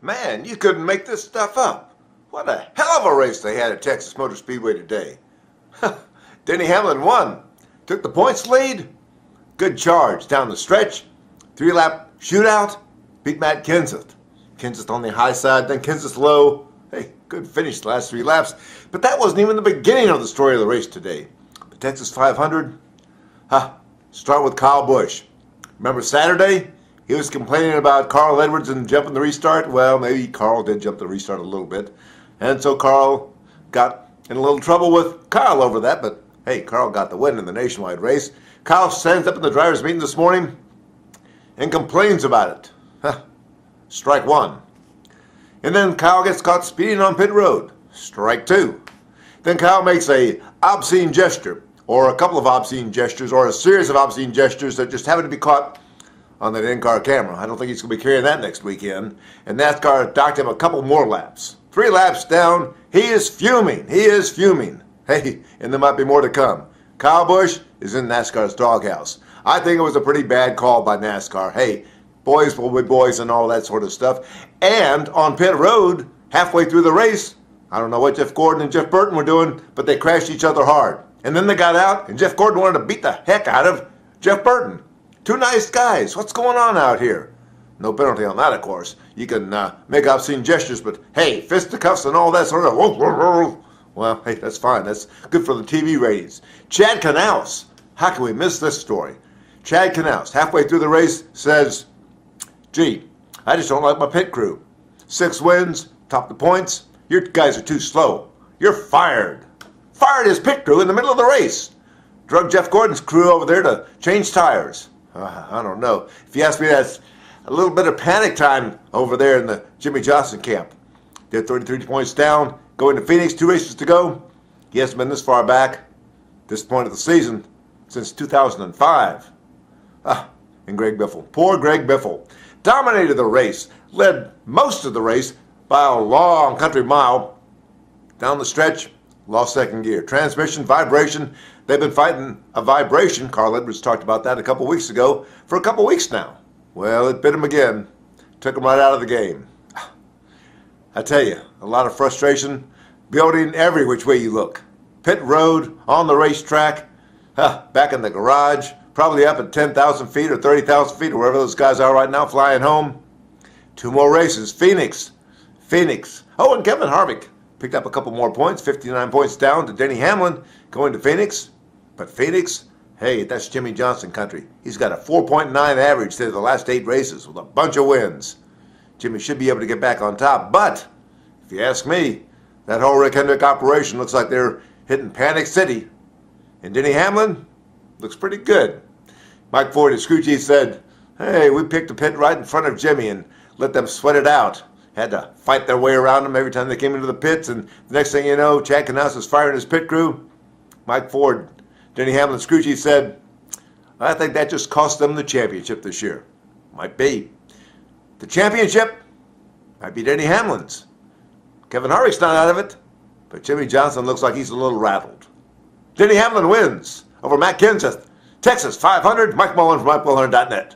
Man, you couldn't make this stuff up. What a hell of a race they had at Texas Motor Speedway today. Denny Hamlin won. Took the points lead. Good charge down the stretch. 3-lap shootout. Beat Matt Kenseth. Kenseth on the high side, then Kenseth low. Hey, good finish the last 3 laps. But that wasn't even the beginning of the story of the race today. The Texas 500. Start with KyleBusch. Remember Saturday? He was complaining about Carl Edwards and jumping the restart. Well, maybe Carl did jump the restart a little bit. And so Carl got in a little trouble with Kyle over that. But hey, Carl got the win in the nationwide race. Kyle stands up in the driver's meeting this morning and complains about it. Strike 1. And then Kyle gets caught speeding on pit road. Strike 2. Then Kyle makes a obscene gesture, or a couple of obscene gestures, or a series of obscene gestures that just happen to be caught on that in-car camera. I don't think he's going to be carrying that next weekend. And NASCAR docked him a couple more laps. 3 laps down, he is fuming. He is fuming. Hey, and there might be more to come. KyleBusch is in NASCAR's doghouse. I think it was a pretty bad call by NASCAR. Hey, boys will be boys and all that sort of stuff. And on pit road, halfway through the race, I don't know what JGordon and JBurton were doing, but they crashed each other hard. And then they got out, and JGordon wanted to beat the heck out of JBurton. 2 nice guys. What's going on out here? No penalty on that, of course. You can make obscene gestures, but hey, fisticuffs and all that sort of... Well, hey, that's fine. That's good for the TV ratings. Chad Knaus. How can we miss this story? Chad Knaus, halfway through the race, says, gee, I just don't like my pit crew. 6 wins, top the points. You guys are too slow. You're fired. Fired his pit crew in the middle of the race. Drug JGordon's crew over there to change tires. I don't know. If you ask me, that's a little bit of panic time over there in the JimmieJohnson camp. They're 33 points down, going to Phoenix, 2 races to go. He hasn't been this far back, this point of the season, since 2005. And Greg Biffle. Poor Greg Biffle. Dominated the race, led most of the race by a long country mile. Down the stretch, lost second gear. Transmission, vibration. They've been fighting a vibration. Carl Edwards talked about that a couple weeks ago for a couple weeks now. Well, it bit him again. Took him right out of the game. I tell you, a lot of frustration building every which way you look. Pit road, on the racetrack, back in the garage, probably up at 10,000 feet or 30,000 feet or wherever those guys are right now flying home. 2 more races. Phoenix. Oh, and Kevin Harvick picked up a couple more points, 59 points down to Denny Hamlin going to Phoenix. But Phoenix, hey, that's JimmieJohnson country. He's got a 4.9 average through the last 8 races with a bunch of wins. Jimmy should be able to get back on top. But if you ask me, that whole Rick Hendrick operation looks like they're hitting Panic City. And Denny Hamlin looks pretty good. Mike Ford at Screw Chief said, hey, we picked a pit right in front of Jimmy and let them sweat it out. Had to fight their way around them every time they came into the pits, and the next thing you know, Chad Knaus is firing his pit crew. Mike Ford, Denny Hamlin, Screw Chief said, I think that just cost them the championship this year. Might be. The championship might be Denny Hamlin's. Kevin Harvick's not out of it, but JimmieJohnson looks like he's a little rattled. Denny Hamlin wins over Matt Kenseth. Texas 500, Mike Mullen from MikeMullen.net.